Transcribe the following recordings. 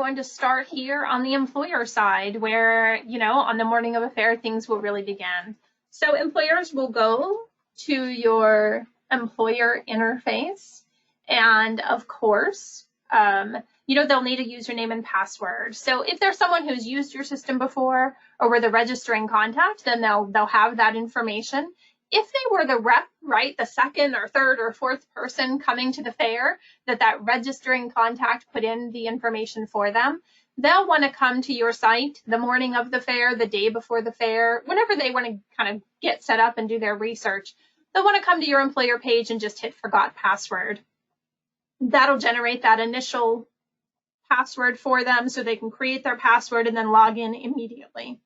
going to start here on the employer side where, on the morning of a fair, things will really begin. So employers will go to your employer interface, and of course, they'll need a username and password. So if there's someone who's used your system before or were the registering contact, then they'll have that information. If they were the rep, right, the second or third or fourth person coming to the fair, that registering contact put in the information for them, they'll want to come to your site the morning of the fair, the day before the fair, whenever they want to kind of get set up and do their research. They'll want to come to your employer page and just hit forgot password. That'll generate that initial password for them so they can create their password and then log in immediately.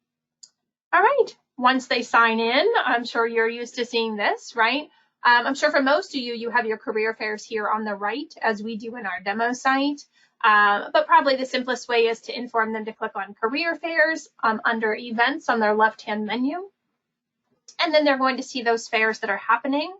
All right, once they sign in, I'm sure you're used to seeing this, right? I'm sure for most of you, you have your career fairs here on the right, as we do in our demo site. But probably the simplest way is to inform them to click on career fairs under events on their left-hand menu. And then they're going to see those fairs that are happening.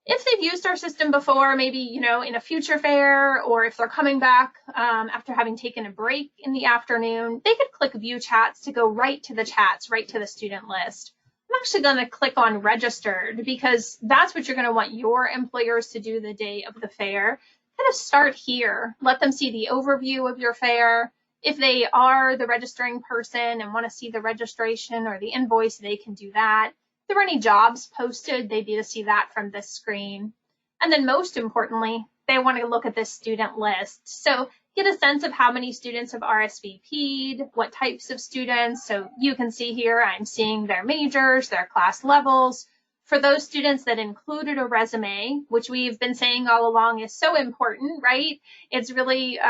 If they've used our system before, maybe, in a future fair, or if they're coming back after having taken a break in the afternoon, they could click view chats to go right to the chats, right to the student list. I'm actually going to click on registered because that's what you're going to want your employers to do the day of the fair. Kind of start here, let them see the overview of your fair. If they are the registering person and want to see the registration or the invoice, they can do that. If there are any jobs posted, they'd be able to see that from this screen. And then most importantly, they want to look at this student list. So get a sense of how many students have RSVP'd, what types of students. So you can see here, I'm seeing their majors, their class levels. For those students that included a resume, which we've been saying all along is so important, right? It's really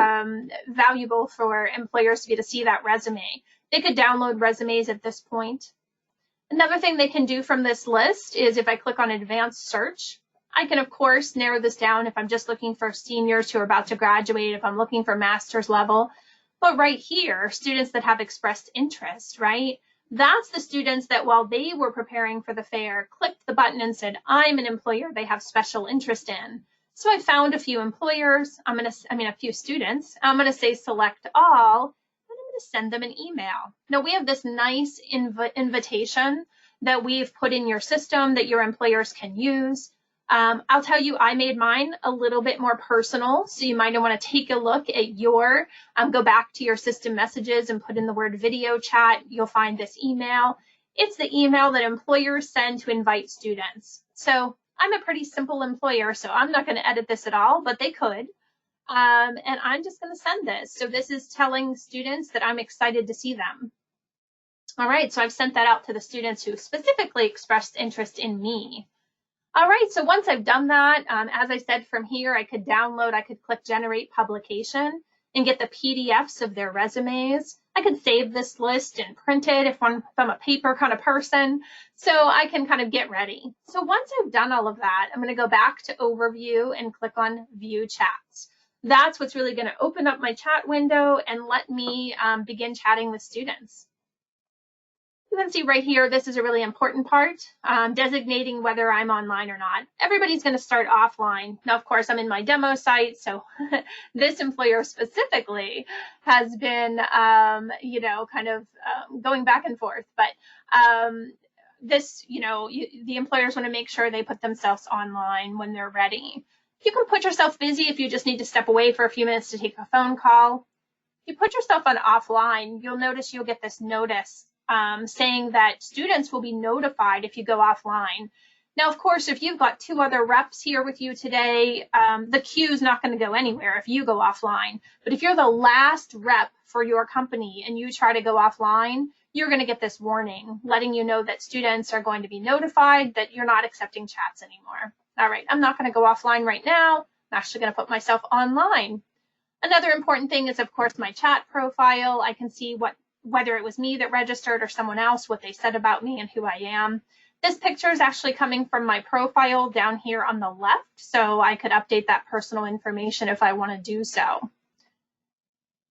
valuable for employers to be able to see that resume. They could download resumes at this point. Another thing they can do from this list is if I click on advanced search, I can, of course, narrow this down if I'm just looking for seniors who are about to graduate, if I'm looking for master's level. But right here, students that have expressed interest, right? That's the students that while they were preparing for the fair, clicked the button and said, I'm an employer they have special interest in. So I found a few employers, a few students. I'm going to say select all. To send them an email. Now we have this nice invitation that we've put in your system that your employers can use. I'll tell you, I made mine a little bit more personal, so you might want to take a look at your, go back to your system messages and put in the word video chat. You'll find this email. It's the email that employers send to invite students. So I'm a pretty simple employer, so I'm not going to edit this at all, but they could. And I'm just going to send this. So this is telling students that I'm excited to see them. All right, so I've sent that out to the students who specifically expressed interest in me. All right, so once I've done that, as I said, from here, I could download, I could click generate publication and get the PDFs of their resumes. I could save this list and print it if I'm a paper kind of person, so I can kind of get ready. So once I've done all of that, I'm going to go back to overview and click on view chats. That's what's really going to open up my chat window and let me begin chatting with students. You can see right here, this is a really important part, designating whether I'm online or not. Everybody's going to start offline. Now, of course, I'm in my demo site, so this employer specifically has been, going back and forth. But the employers want to make sure they put themselves online when they're ready. You can put yourself busy if you just need to step away for a few minutes to take a phone call. If you put yourself on offline, you'll notice you'll get this notice saying that students will be notified if you go offline. Now, of course, if you've got two other reps here with you today, the queue is not going to go anywhere if you go offline. But if you're the last rep for your company and you try to go offline, you're going to get this warning letting you know that students are going to be notified that you're not accepting chats anymore. All right, I'm not going to go offline right now. I'm actually going to put myself online. Another important thing is, of course, my chat profile. I can see whether it was me that registered or someone else, what they said about me and who I am. This picture is actually coming from my profile down here on the left, so I could update that personal information if I want to do so.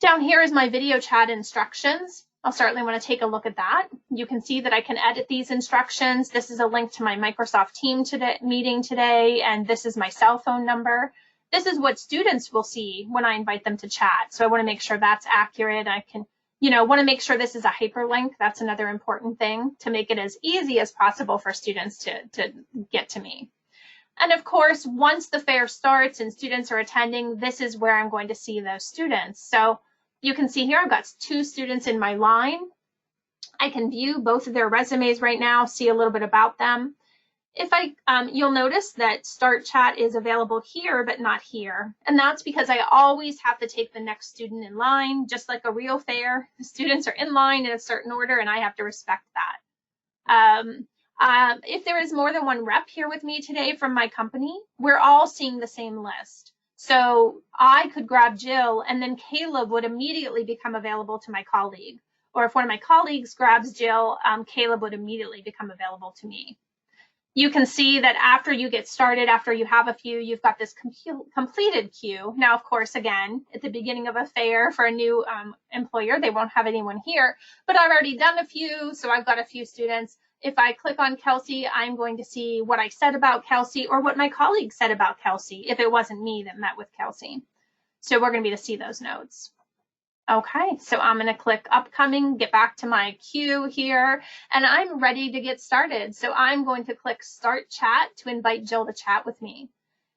Down here is my video chat instructions. I'll certainly want to take a look at that. You can see that I can edit these instructions. This is a link to my Microsoft Teams meeting today, and this is my cell phone number. this is what students will see when I invite them to chat. So I want to make sure that's accurate. I can, want to make sure this is a hyperlink. That's another important thing, to make it as easy as possible for students to get to me. And of course, once the fair starts and students are attending, this is where I'm going to see those students. So you can see here, I've got 2 students in my line. I can view both of their resumes right now, see a little bit about them. If you'll notice that Start Chat is available here, but not here. And that's because I always have to take the next student in line, just like a real fair. The students are in line in a certain order, and I have to respect that. If there is more than one rep here with me today from my company, we're all seeing the same list. So I could grab Jill, and then Caleb would immediately become available to my colleague. Or if one of my colleagues grabs Jill, Caleb would immediately become available to me. You can see that after you get started, after you have a few, you've got this completed queue. Now, of course, again, at the beginning of a fair for a new employer, they won't have anyone here, but I've already done a few, so I've got a few students. If I click on Kelsey, I'm going to see what I said about Kelsey or what my colleague said about Kelsey, if it wasn't me that met with Kelsey. So we're going to be able to see those notes. Okay, so I'm going to click upcoming, get back to my queue here, and I'm ready to get started. So I'm going to click Start Chat to invite Jill to chat with me.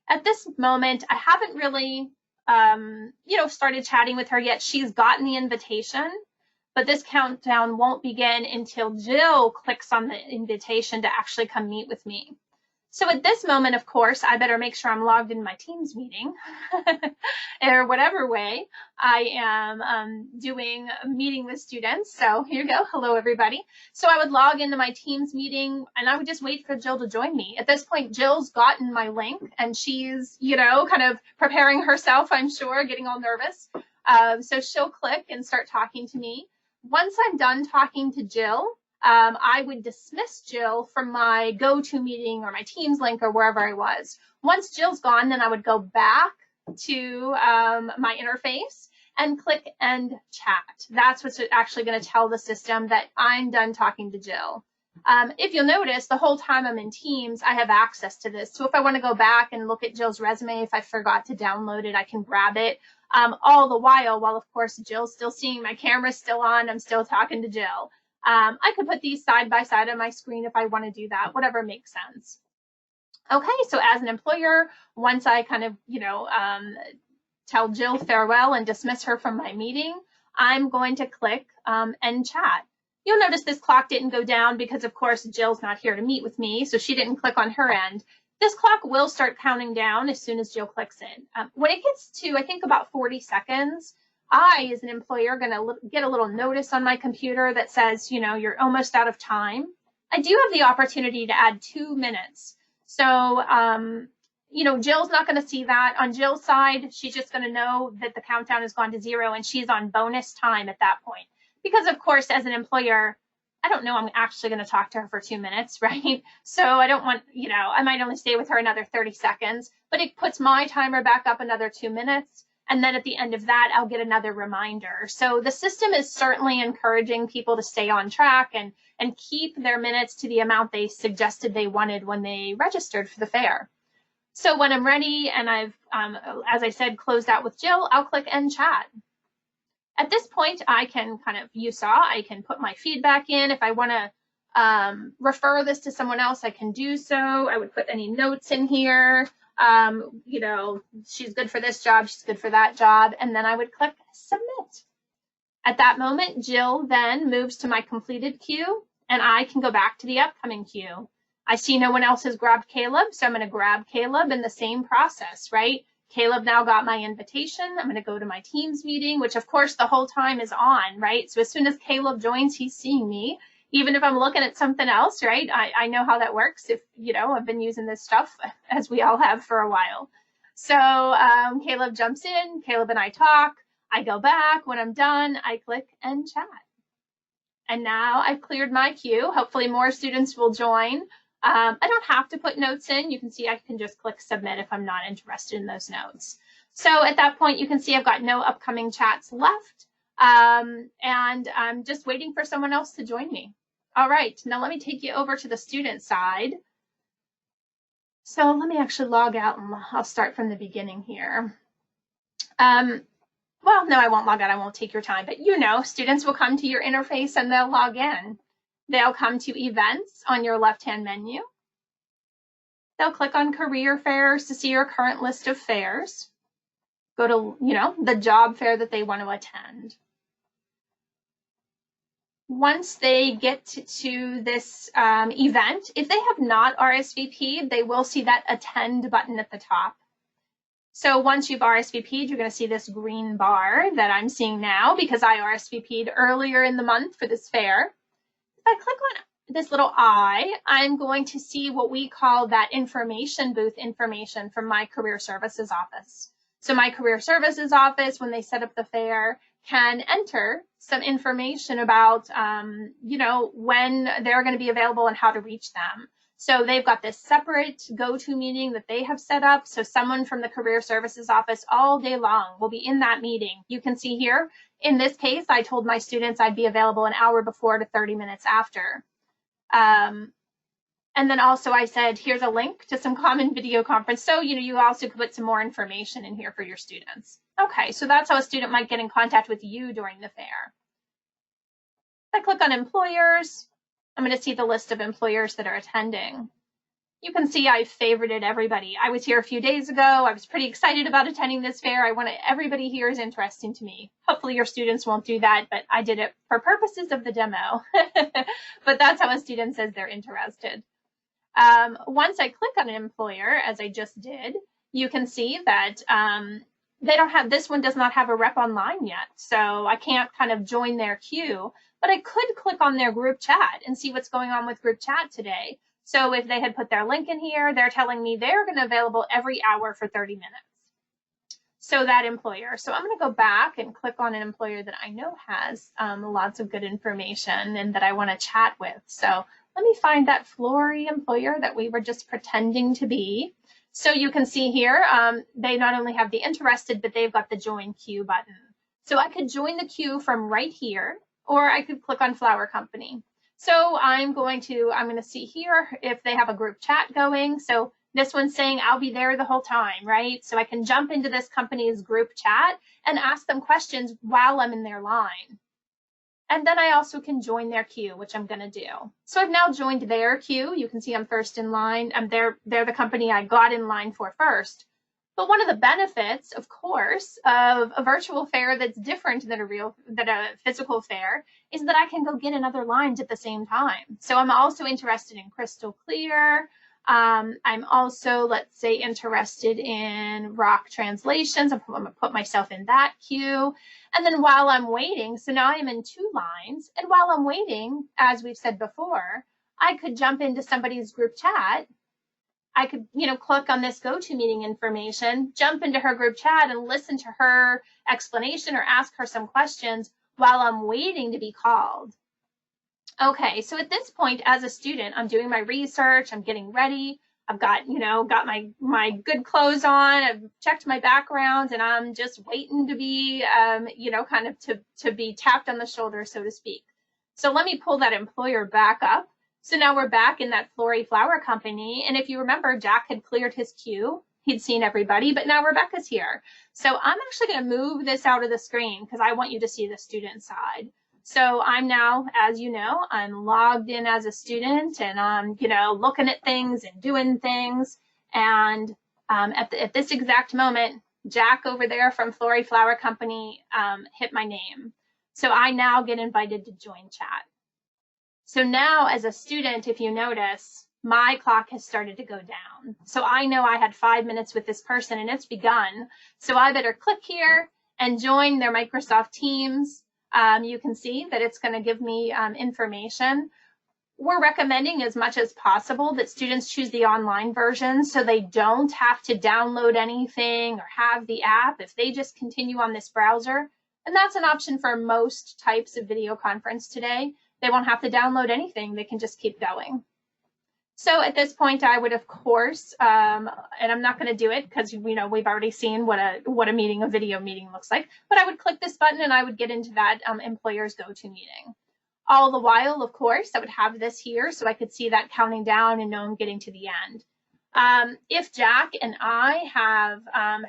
At this moment, I haven't really, started chatting with her yet. She's gotten the invitation, but this countdown won't begin until Jill clicks on the invitation to actually come meet with me. So at this moment, of course, I better make sure I'm logged in my Teams meeting or whatever way I am doing a meeting with students. So here you go. Hello, everybody. So I would log into my Teams meeting and I would just wait for Jill to join me. At this point, Jill's gotten my link and she's, kind of preparing herself, I'm sure, getting all nervous. So she'll click and start talking to me. Once I'm done talking to Jill, I would dismiss Jill from my go-to meeting or my Teams link or wherever I was. Once Jill's gone, then I would go back to my interface and click End Chat. That's what's actually going to tell the system that I'm done talking to Jill. If you'll notice, the whole time I'm in Teams, I have access to this. So if I want to go back and look at Jill's resume, if I forgot to download it, I can grab it. All the while, of course, Jill's still seeing my camera's still on, I'm still talking to Jill. I could put these side by side on my screen if I want to do that, whatever makes sense. Okay, so as an employer, once I kind of, tell Jill farewell and dismiss her from my meeting, I'm going to click End Chat. You'll notice this clock didn't go down because, of course, Jill's not here to meet with me, so she didn't click on her end. This clock will start counting down as soon as Jill clicks in. When it gets to, I think, about 40 seconds, I, as an employer, going to get a little notice on my computer that says, you're almost out of time. I do have the opportunity to add 2 minutes. So, Jill's not going to see that. On Jill's side, she's just going to know that the countdown has gone to 0 and she's on bonus time at that point. Because, of course, as an employer, I don't know I'm actually going to talk to her for 2 minutes, right? So I don't want, I might only stay with her another 30 seconds, but it puts my timer back up another 2 minutes. And then at the end of that, I'll get another reminder. So the system is certainly encouraging people to stay on track and keep their minutes to the amount they suggested they wanted when they registered for the fair. So when I'm ready and I've, as I said, closed out with Jill, I'll click End Chat. At this point, I can I can put my feedback in. If I want to refer this to someone else, I can do so. I would put any notes in here. She's good for this job, she's good for that job, and then I would click Submit. At that moment, Jill then moves to my completed queue, and I can go back to the upcoming queue. I see no one else has grabbed Caleb, so I'm going to grab Caleb in the same process, right? Caleb now got my invitation. I'm going to go to my Teams meeting, which of course the whole time is on, right? So as soon as Caleb joins, he's seeing me. Even if I'm looking at something else, right? I know how that works. If, I've been using this stuff, as we all have for a while. So Caleb jumps in, Caleb and I talk, I go back. When I'm done, I click End Chat. And now I've cleared my queue. Hopefully more students will join. I don't have to put notes in. You can see I can just click Submit if I'm not interested in those notes. So at that point, you can see I've got no upcoming chats left. And I'm just waiting for someone else to join me. All right, now let me take you over to the student side. So let me actually log out and I'll start from the beginning here. Well, no, I won't log out. I won't take your time, but you know, students will come to your interface and they'll log in. They'll come to events on your left-hand menu. They'll click on career fairs to see your current list of fairs. Go to, you know, the job fair that they want to attend. Once they get to this event, if they have not RSVP'd, they will see that attend button at the top. So once you've RSVP'd, you're going to see this green bar that I'm seeing now because I RSVP'd earlier in the month for this fair. If I click on this little eye, I'm going to see what we call that information booth information from my career services office. So my career services office, when they set up the fair, can enter some information about, you know, when they're going to be available and how to reach them. So they've got this separate go-to meeting that they have set up. So someone from the career services office all day long will be in that meeting. You can see here, in this case, I told my students I'd be available an hour before to 30 minutes after. And then also I said, here's a link to some common video conference. So, you know, you also could put some more information in here for your students. Okay, so that's how a student might get in contact with you during the fair. If I click on employers, I'm going to see the list of employers that are attending. You can see I've favorited everybody. I was here a few days ago. I was pretty excited about attending this fair. I wanted everybody here is interesting to me. Hopefully your students won't do that, but I did it for purposes of the demo. But that's how a student says they're interested. Once I click on an employer, as I just did, you can see that they don't have, this one does not have a rep online yet. So I can't kind of join their queue, but I could click on their group chat and see what's going on with group chat today. So if they had put their link in here, they're telling me they're going to be available every hour for 30 minutes. So that employer. So I'm going to go back and click on an employer that I know has lots of good information and that I want to chat with. So let me find that Flory employer that we were just pretending to be. So you can see here, they not only have the interested, but they've got the join queue button. So I could join the queue from right here, or I could click on Flower Company. So I'm going to see here if they have a group chat going. So this one's saying I'll be there the whole time, right? So I can jump into this company's group chat and ask them questions while I'm in their line. And then I also can join their queue, which I'm going to do. So I've now joined their queue. You can see I'm first in line. They're the company I got in line for first. But one of the benefits, of course, of a virtual fair that's different than a physical fair is that I can go get in other lines at the same time. So I'm also interested in Crystal Clear. I'm also, let's say, interested in rock translations. I'm going to put myself in that queue. And then while I'm waiting, so now I'm in two lines. And while I'm waiting, as we've said before, I could jump into somebody's group chat. I could, you know, click on this GoToMeeting information, jump into her group chat and listen to her explanation or ask her some questions while I'm waiting to be called. Okay, so at this point, as a student, I'm doing my research, I'm getting ready. I've got, you know, got my good clothes on, I've checked my background, and I'm just waiting to be, you know, kind of to be tapped on the shoulder, so to speak. So let me pull that employer back up. So now we're back in that Flory Flower Company. And if you remember, Jack had cleared his queue. He'd seen everybody, but now Rebecca's here. So I'm actually going to move this out of the screen because I want you to see the student side. So I'm now, as you know, I'm logged in as a student and I'm, you know, looking at things and doing things. And at this exact moment, Jack over there from Flory Flower Company hit my name. So I now get invited to join chat. So now as a student, if you notice, my clock has started to go down. So I know I had 5 minutes with this person and it's begun. So I better click here and join their Microsoft Teams. You can see that it's going to give me information. We're recommending as much as possible that students choose the online version so they don't have to download anything or have the app if they just continue on this browser. And that's an option for most types of video conference today. They won't have to download anything. They can just keep going. So at this point, I would, of course, and I'm not going to do it because, you know, we've already seen what a video meeting looks like, but I would click this button and I would get into that employer's GoToMeeting. All the while, of course, I would have this here so I could see that counting down and know I'm getting to the end. If Jack and I have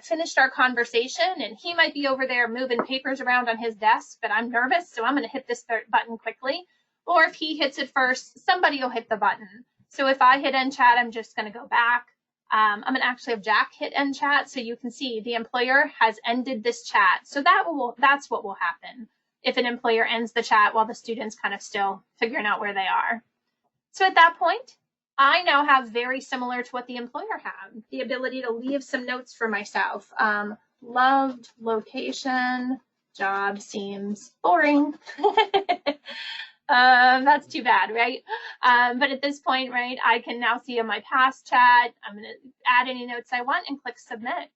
finished our conversation, and he might be over there moving papers around on his desk, but I'm nervous, so I'm going to hit this button quickly. Or if he hits it first, somebody will hit the button. So if I hit end chat, I'm just going to go back. I'm going to actually have Jack hit end chat, so you can see the employer has ended this chat. So that's what will happen if an employer ends the chat while the student's kind of still figuring out where they are. So at that point, I now have very similar to what the employer had, the ability to leave some notes for myself. Loved location, job seems boring. That's too bad, right? But at this point, right, I can now see in my past chat, I'm going to add any notes I want and click submit.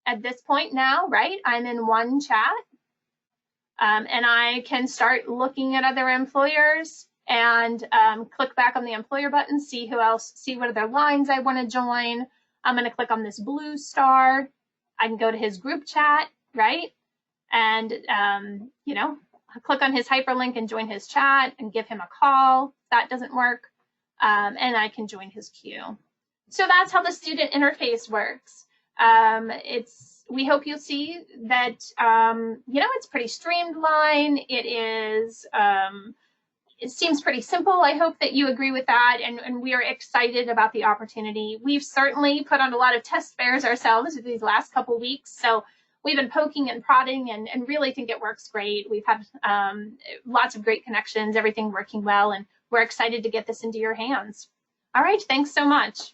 At this point now, right, I'm in one chat, and I can start looking at other employers and click back on the employer button, see who else, see what other lines I want to join. I'm going to click on this blue star. I can go to his group chat, right? And, you know, click on his hyperlink and join his chat and give him a call. That doesn't work. And I can join his queue. So that's how the student interface works. We hope you'll see that, you know, it's pretty streamlined. It seems pretty simple. I hope that you agree with that, and we are excited about the opportunity. We've certainly put on a lot of test fairs ourselves these last couple weeks, so we've been poking and prodding and really think it works great. We've had lots of great connections, everything working well, and we're excited to get this into your hands. All right, thanks so much.